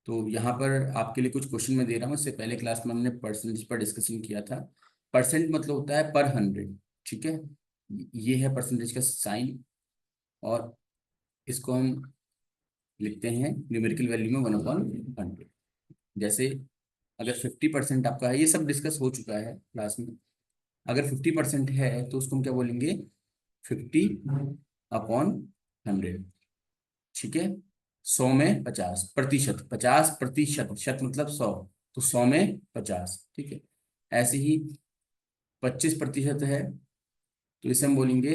तो यहाँ पर आपके लिए कुछ क्वेश्चन मैं दे रहा हूँ। इससे पहले क्लास में हमने परसेंटेज पर डिस्कशन किया था। परसेंट मतलब होता है पर 100। ठीक है, ये है परसेंटेज का साइन। और इसको हम लिखते हैं न्यूमेरिकल वैल्यू में 1/100। जैसे अगर 50% आपका है, ये सब डिस्कस हो चुका है क्लास में। अगर 50% है तो उसको हम क्या बोलेंगे? 50/100। ठीक है, 100 में 50 प्रतिशत, 50%, शत मतलब 100, तो 100 में 50। ठीक है, ऐसे ही 25% है तो इसे हम बोलेंगे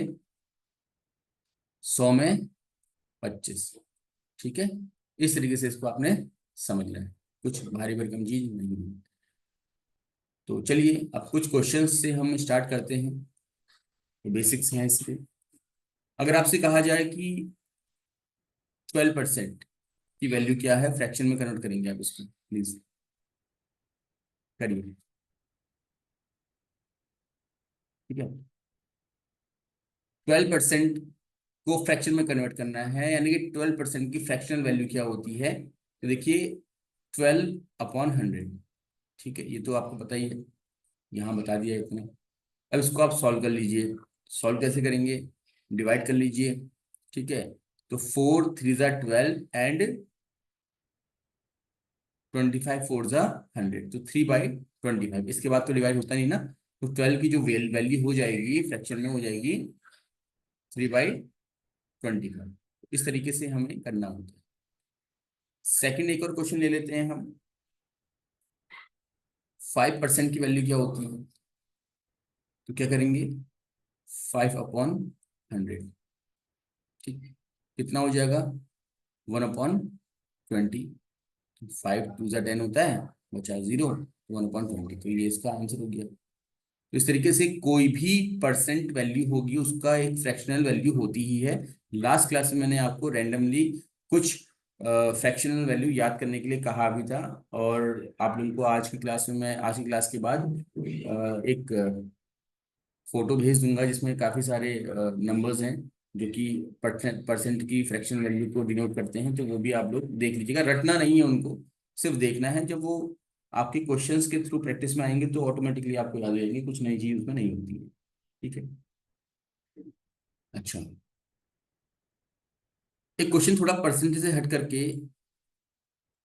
100 में 25। ठीक है, इस तरीके से इसको आपने समझना है, कुछ भारी भरकम चीज नहीं है। तो चलिए अब कुछ क्वेश्चंस से हम स्टार्ट करते हैं, तो बेसिक्स हैं इसके। अगर आपसे कहा जाए कि 12% की वैल्यू क्या है, फ्रैक्शन में कन्वर्ट करेंगे आप इसको, प्लीज करिए। ठीक है, 12% को फ्रैक्शन में कन्वर्ट करना है, यानी कि 12% की फ्रैक्शनल वैल्यू क्या होती है, तो देखिए 12/100। ठीक है, ये तो आपको पता ही है, यहाँ बता दिया है इतना। अब इसको आप सॉल्व कर लीजिए। सॉल्व कैसे करेंगे? डिवाइड कर लीजिए। ठीक है, तो 4 3 × 12 एंड 25 4 × 100, तो 3/25। इसके बाद तो डिवाइड होता नहीं ना, तो 12 की जो वैल्यू हो जाएगी फ्रैक्शन में, हो जाएगी 3/25। इस तरीके से हमें करना होता है। सेकंड एक और क्वेश्चन ले लेते हैं हम। 5% की वैल्यू क्या होती है, तो क्या करेंगे? 5/100। ठीक, कितना हो जाएगा? 1/20। 5 2 × 10 होता है, बचा 0, 1/20, तो ये इसका आंसर हो गया। तो इस तरीके से कोई भी परसेंट वैल्यू होगी उसका एक फ्रैक्शनल वैल्यू होती ही है। लास्ट क्लास में मैंने आपको रैंडमली कुछ फ्रैक्शनल वैल्यू याद करने के लिए कहा भी था, और आप लोगों को आज की क्लास में, मैं आज की क्लास के बाद एक फोटो भेज दूंगा जिसमें काफी सारे नंबर्स हैं जो कि परसेंट की फ्रैक्शन वैल्यू को डिनोट करते हैं, तो वो भी आप लोग देख लीजिएगा। रटना नहीं है उनको, सिर्फ देखना है। जब वो आपके क्वेश्चंस के थ्रू प्रैक्टिस में आएंगे तो ऑटोमेटिकली आपको याद रहेंगे, कुछ नई चीज उसमें नहीं होती है। ठीक है, अच्छा, एक क्वेश्चन थोड़ा परसेंटेज से हट करके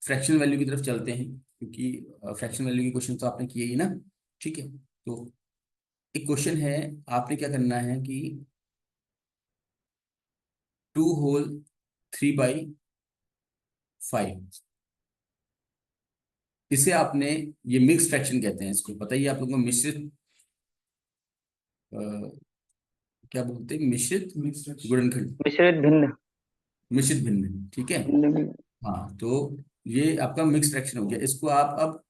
फ्रैक्शन वैल्यू की तरफ चलते हैं, क्योंकि फ्रैक्शन वैल्यू के क्वेश्चन तो आपने किए ही ना। ठीक है, तो एक क्वेश्चन है, आपने क्या करना है कि 2 होल 3/5, इसे आपने, ये मिक्स फ्रैक्शन कहते हैं इसको, पता ही है आप लोगों को। मिश्रित क्या बोलते हैं? मिश्रित गुणनखंड, मिश्रित भिन्न। मिश्रित भिन्न। ठीक है, भिन्न भिन्न। हाँ, तो ये आपका मिक्स फ्रैक्शन हो गया। इसको आप अब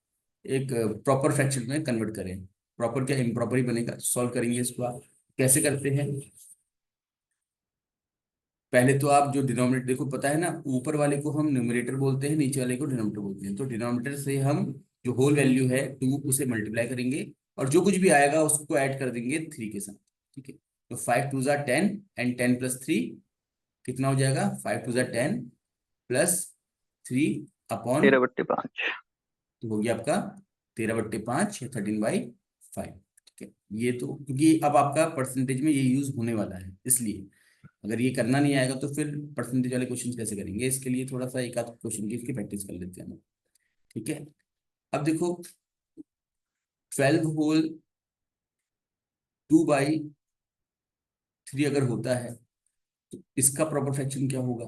एक प्रॉपर फ्रैक्शन में कन्वर्ट करें। प्रॉपर क्या इम्प्रॉपर ही बनेगा, सॉल्व करेंगे इसको। आप कैसे करते हैं? पहले तो आप जो डिनोमिनेटर, देखो पता है ना, ऊपर वाले को हम न्यूमरेटर बोलते हैं, नीचे वाले को डिनोमिनेटर बोलते हैं। तो डिनोमिनेटर से हम जो होल वैल्यू है 2, उसे मल्टीप्लाई करेंगे, और जो कुछ भी आएगा उसको ऐड कर देंगे 3 के साथ। ठीक है, तो 5 2 × 10 एंड 10 + 3 कितना हो जाएगा? 5 2 × 10 +3 अपॉन, 13/5। तो हो गया आपका 13/5 या 13/5। ठीक है, ये तो क्योंकि अब आपका परसेंटेज में ये यूज होने वाला है, इसलिए अगर ये करना नहीं आएगा तो फिर परसेंटेज वाले क्वेश्चन कैसे करेंगे? इसके लिए थोड़ा सा एक आध क्वेश्चन की इसकी प्रैक्टिस कर लेते हैं हम। ठीक है, अब देखो 12 होल 2/3 अगर होता है तो इसका प्रॉपर फ्रैक्शन क्या होगा?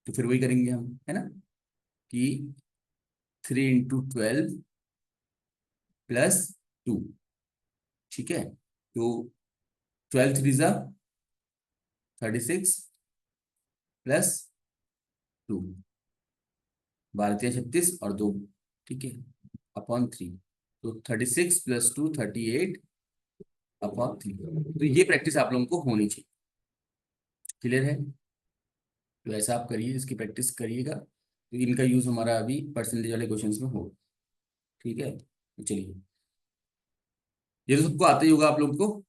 तो फिर वही करेंगे हम, है ना, कि 3 × 12 + 2। ठीक है, तो 12 3 × 36 +2, 12 3 × 36 और 2। ठीक है, अपॉन 3, तो 36 + 2 38/3। तो ये प्रैक्टिस आप लोगों को होनी चाहिए। क्लियर है? तो ऐसा आप करिए, इसकी प्रैक्टिस करिएगा, तो इनका यूज हमारा अभी परसेंटेज वाले क्वेश्चंस में हो। ठीक है, तो चलिए, ये तो सबको आता ही होगा आप लोग को।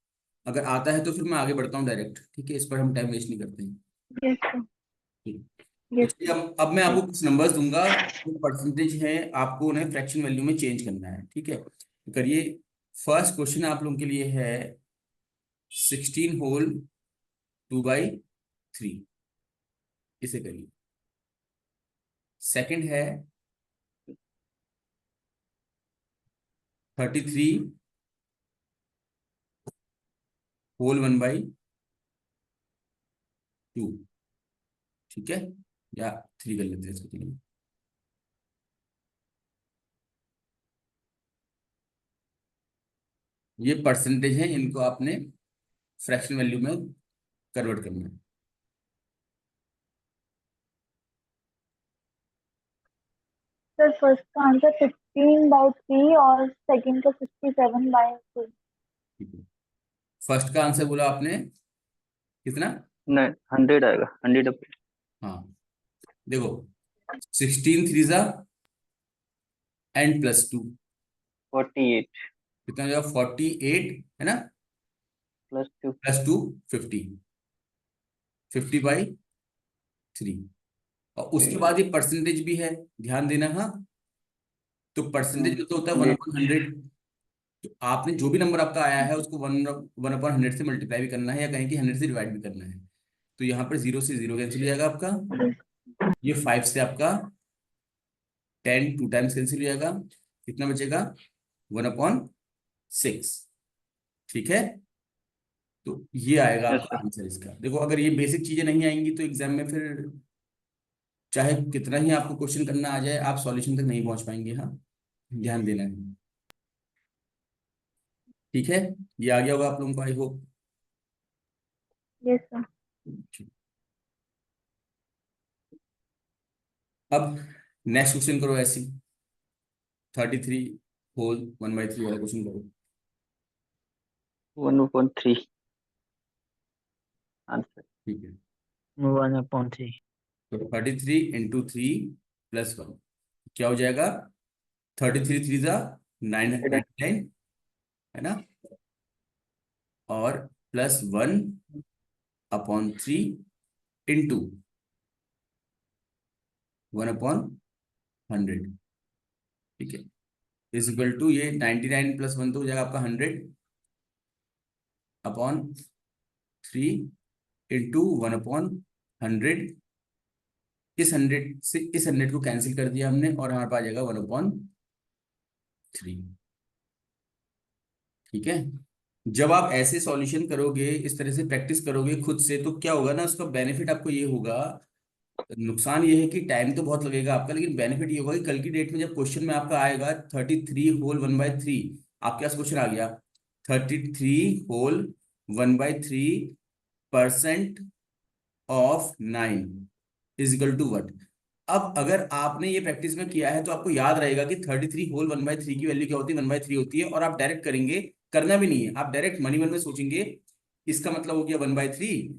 अगर आता है तो फिर मैं आगे बढ़ता हूँ डायरेक्ट। ठीक है, इस पर हम टाइम वेस्ट नहीं करते हैं। Yes, sir. ठीक। तो यस चलिए सर। अब मैं आपको कुछ नंबर्स दूंगा, जो परसेंटेज है आपको उन्हें फ्रैक्शन वैल्यू में चेंज करना है, ठीक है? तो करिए। फर्स्ट क्वेश्चन आप लोगों के लिए है 16 होल 2/3, इसे करिए। सेकंड है 33 होल 1/2, ठीक है? या 3 कर लेते हैं इसको, चलिए। ये परसेंटेज है, इनको आपने फ्रैक्शन वैल्यू में कन्वर्ट करना है। सर फर्स्ट का आंसर 15/3 और सेकंड का 67/2। ठीक है, फर्स्ट का आंसर बोला आपने कितना? नहीं, 100 आएगा, 100 हाँ, देखो, 16 3 and +2 48 कितना हो जाएगा? 48 है ना? +2। +2 50, 50/3। और उसके बाद ये परसेंटेज भी है, ध्यान देना। हाँ, तो परसेंटेज में तो होता है वन जी। Upon hundred. तो आपने जो भी नंबर आपका आया है उसको वन वन अपॉन हंड्रेड से मल्टीप्लाई भी करना है, या कहीं कि 100 से डिवाइड भी करना है। तो यहाँ पर 0 से 0 कैंसिल हो जाएगा आपका। ये 5 से आपका 10 टू टाइम्स कैंसिल हो जाएगा। कितना बचेगा? 1/6, ठीक है? तो ये आएगा यस आपका सर। आंसर इसका। देखो, अगर ये बेसिक चीजें नहीं आएंगी तो एग्जाम में फिर चाहे कितना ही आपको क्वेश्चन करना आ जाए, आप सॉल्यूशन तक नहीं पहुंच पाएंगे। हाँ, ध्यान देना है, ठीक है? ये आ गया होगा आप लोगों को, आई होप। Yes sir. अब नेक्स्ट क्वेश्चन करो ऐसी, 33 होल 1/3 वाला क्वेश्चन करो। 1/3 आंसर। ठीक है, 1/3। तो 33 × 3 + 1 क्या हो जाएगा? 33 3 × 9 99, है ना? और +1/3 इंटू 1/100, ठीक है? इज इक्वल टू, ये 99 + 1 तो हो जाएगा आपका 100/3 इंटू 1/100। इस 100 से इस 100 को कैंसिल कर दिया हमने, और हमारे पास आ जाएगा 1/3, ठीक है? जब आप ऐसे सॉल्यूशन करोगे, इस तरह से प्रैक्टिस करोगे खुद से, तो क्या होगा ना, उसका बेनिफिट आपको ये होगा। नुकसान ये है कि टाइम तो बहुत लगेगा आपका, लेकिन बेनिफिट ये होगा कि कल की डेट में जब क्वेश्चन में आपका आएगा 33 होल 1/3, आपके पास क्वेश्चन आ गया 33 whole 1/3% of 9 is equal to what. अब अगर आपने ये प्रैक्टिस में किया है तो आपको याद रहेगा कि 33 होल 1/3 की वैल्यू क्या होती है, 1/3 होती है। और आप डायरेक्ट करेंगे, करना भी नहीं है, आप डायरेक्ट मनी मन में सोचेंगे। इसका मतलब हो गया 1/3,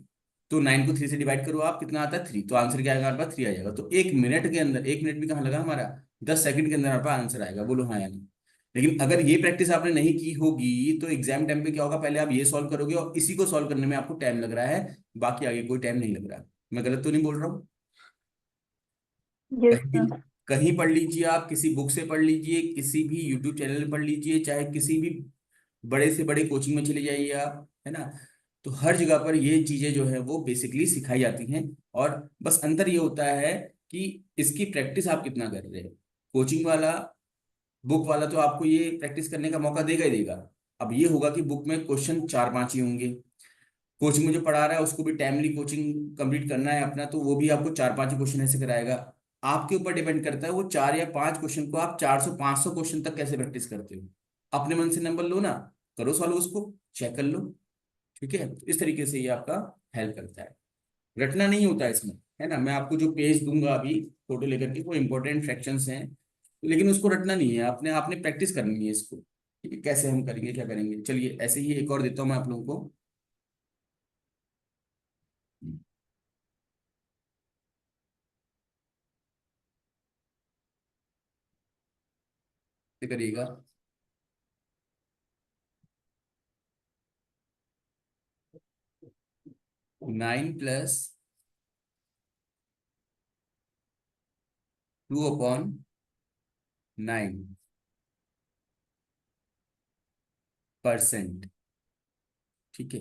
तो 9 को 3 से डिवाइड करो, आप कितना आता है? 3। तो आंसर क्या आएगा हमारे पास? 3 आ जाएगा। तो 1 मिनट के अंदर, 1 मिनट भी कहाँ लगा हमारा, 10 सेकंड के अंदर हमारे पास आंसर आएगा। बोलो हाँ या नहीं? लेकिन अगर ये प्रैक्टिस आपने नहीं की होगी तो एग्जाम टाइम पे क्या होगा, पहले आप ये सॉल्व करोगे और इसी को सॉल्व करने में आपको टाइम लग रहा है, बाकी आगे कोई टाइम नहीं लग रहा। मैं गलत तो नहीं बोल रहा हूँ? यस कहीं सर। कहीं पढ़ लीजिए, आप किसी बुक से पढ़ लीजिए, किसी भी यूट्यूब चैनल में पढ़ लीजिए, चाहे किसी भी बड़े से बड़े कोचिंग में चले जाइए आप, है ना? तो हर जगह पर ये चीजें जो है वो बेसिकली सिखाई जाती हैं। और बस अंतर ये होता है कि इसकी प्रैक्टिस आप कितना कर रहे हैं। कोचिंग वाला, बुक वाला तो आपको ये प्रैक्टिस करने का मौका देगा ही देगा। अब ये होगा कि बुक में क्वेश्चन 4 5 ही होंगे, कोचिंग में जो पढ़ा रहा है उसको भी टाइमली कोचिंग कंप्लीट करना है अपना, तो वो भी आपको 4 5 ही क्वेश्चन ऐसे कराएगा। आपके ऊपर डिपेंड करता है वो 4 या 5 क्वेश्चन को आप 400 500 क्वेश्चन तक कैसे प्रैक्टिस करते हो। अपने मन से नंबर लो ना, करो सॉल्व, उसको चेक कर लो, ठीक है? तो इस तरीके से ये आपका हेल्प करता है। रटना नहीं होता है इसमें, है ना? मैं आपको जो पेज दूंगा अभी फोटो लेकर के, वो इंपॉर्टेंट फ्रैक्शंस हैं, लेकिन उसको रटना नहीं है, आपने आपने प्रैक्टिस करनी है इसको, ठीक है? कैसे हम करेंगे, क्या करेंगे, चलिए ऐसे ही एक और देता हूँ मैं आप लोगों को। ये करिएगा, 9 + 2/9%। ठीक है,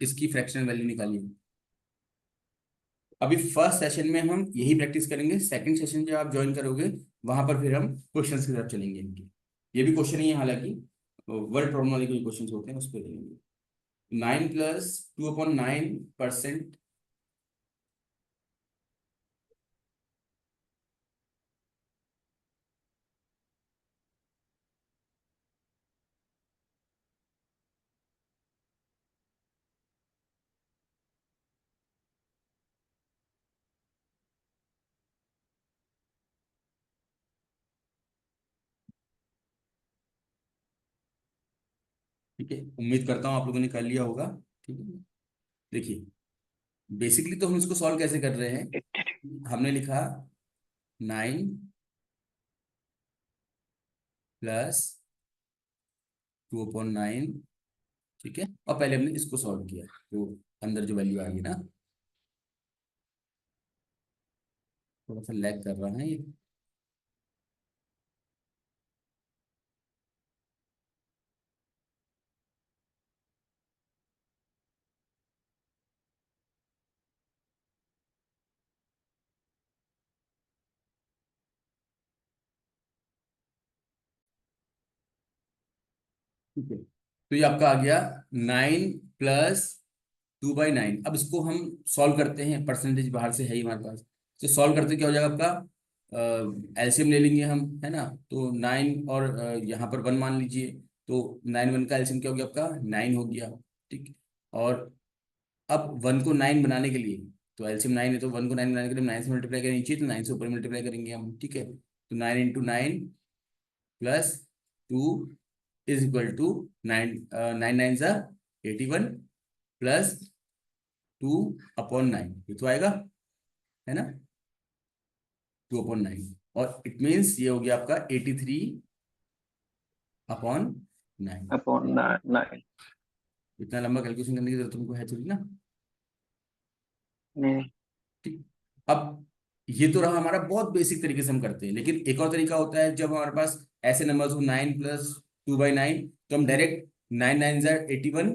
इसकी फ्रैक्शनल वैल्यू निकालिए। अभी फर्स्ट सेशन में हम यही प्रैक्टिस करेंगे, सेकंड सेशन जब आप ज्वाइन करोगे वहां पर फिर हम क्वेश्चंस की तरफ चलेंगे इनके। ये भी क्वेश्चन ही है हालांकि, वर्ड प्रॉब्लम वाले कोई क्वेश्चन होते हैं उस पर करेंगे। 9 + 2/9%। ठीक है, उम्मीद करता हूँ आप लोगों ने कर लिया होगा। ठीक है, देखिए बेसिकली तो हम इसको सॉल्व कैसे कर रहे हैं, हमने लिखा 9 + 2/9। ठीक है, और पहले हमने इसको सॉल्व किया, तो अंदर जो वैल्यू आ गई ना, थोड़ा सा लैग कर रहा है ये। ठीक है, तो ये आपका आ गया 9 + 2/9। अब इसको हम सॉल्व करते हैं, परसेंटेज बाहर से है ही हमारे पास, तो सॉल्व करते क्या हो जाएगा आपका, एलसीएम ले लेंगे हम, है ना। तो 9 और यहाँ पर 1 मान लीजिए, तो 9 1 का एलसीएम क्या हो गया आपका, 9 हो गया। ठीक, और अब 1 को 9 बनाने के लिए, तो एलसीएम 9 है, तो 1 को 9 बनाने के लिए 9 से मल्टीप्लाई करनी चाहिए, तो 9 से ऊपर मल्टीप्लाई करेंगे हम। ठीक है, तो 9 × 9 + 2 9, 9 9 ज़ा 81 + 2/9, ये तो आएगा, है ना, 2/9। और इट मीन्स ये हो गया आपका 83/9। अपॉन 9। इतना लंबा कैलकुलेशन करने की जरूरत तुमको है थोड़ी ना। नहीं। ठीक, अब ये तो रहा हमारा बहुत बेसिक तरीके से हम करते हैं, लेकिन एक और तरीका होता है जब हमारे पास ऐसे नंबर्स हो 9 + 2/9, तो हम डायरेक्ट 9 9 ज़ा 81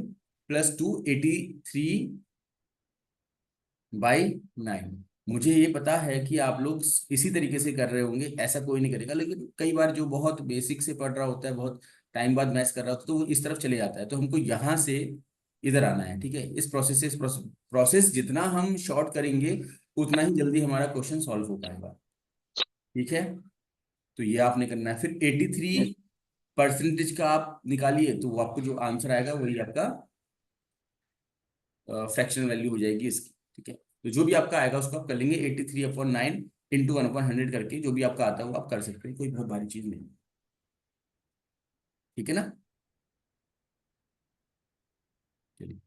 + 2 83/9। मुझे ये पता है कि आप लोग इसी तरीके से कर रहे होंगे, ऐसा कोई नहीं करेगा, लेकिन कई बार जो बहुत बेसिक से पढ़ रहा होता है, बहुत टाइम बाद मैथ्स कर रहा होता है, तो वो इस तरफ चले जाता है, तो हमको यहाँ से इधर आना है। ठीक है, इस प्रोसेस से, इस प्रोसेस जितना हम शॉर्ट करेंगे उतना ही जल्दी हमारा क्वेश्चन सॉल्व हो पाएगा। ठीक है, तो ये आपने करना है। फिर 83% का आप निकालिए, तो वो आपको जो आंसर आएगा वही आपका फ्रैक्शनल वैल्यू हो जाएगी इसकी। ठीक है, तो जो भी आपका आएगा उसको आप कर लेंगे 83/9 × 1/100 करके, जो भी आपका आता है वो आप कर सकते हैं, कोई बहुत भारी चीज नहीं। ठीक है ना, चलिए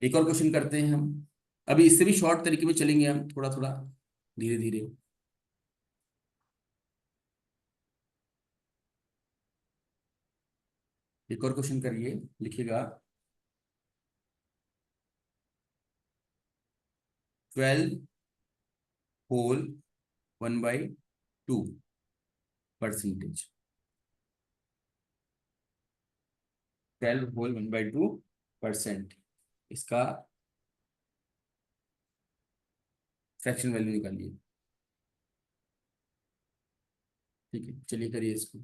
एक और क्वेश्चन करते हैं हम। अभी इससे भी शॉर्ट तरीके में चलेंगे हम, थोड़ा थोड़ा धीरे धीरे। एक और क्वेश्चन करिए, लिखिएगा 12 होल 1/2 परसेंटेज। 12 होल 1/2% इसका फ्रैक्शन वैल्यू निकालिए। ठीक है, चलिए करिए इसको।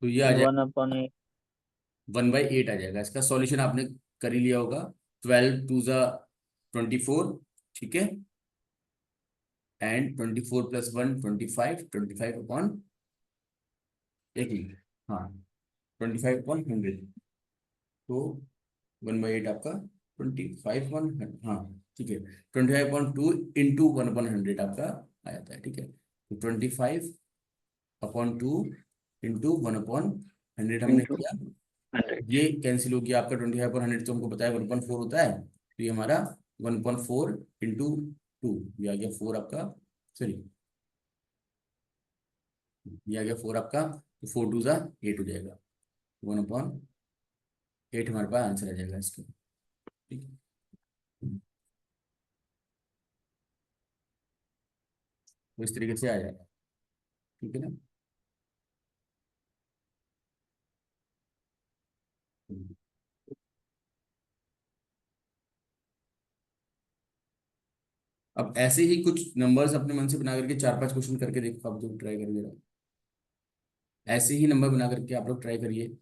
तो ये आ जाएगा 1/8। 1/8 आ जाएगा, इसका सॉल्यूशन आपने कर ही लिया होगा। 12 2 ज़ा 24। ठीक है, एंड 24 + 1 25, 25/, एक मिनट, हाँ, 25/100। तो 1/8 आपका 25/100, हाँ ठीक है, 25/2 × 1/100 आपका आ जाता है। ठीक है, तो 25/2 × 1/100 हमने इंटू किया, 100। ये कैंसिल हो गया आपका। 25/100 तो हमको पता है 1/4 होता है, तो ये हमारा 1/4 × 2, ये आ गया 4 आपका, सॉरी ये आ गया 4 आपका, तो 4 2 ज़ा 8 हो जाएगा, 1/8 हमारे पास आंसर आ जाएगा इसका। ठीक है, तो इस तरीके से आ जाएगा। ठीक है ना। अब ऐसे ही कुछ नंबर्स अपने मन से बना करके 4-5 क्वेश्चन करके देखो, आप जो ट्राई कर रहे हो, ऐसे ही नंबर बना करके आप लोग ट्राई करिए।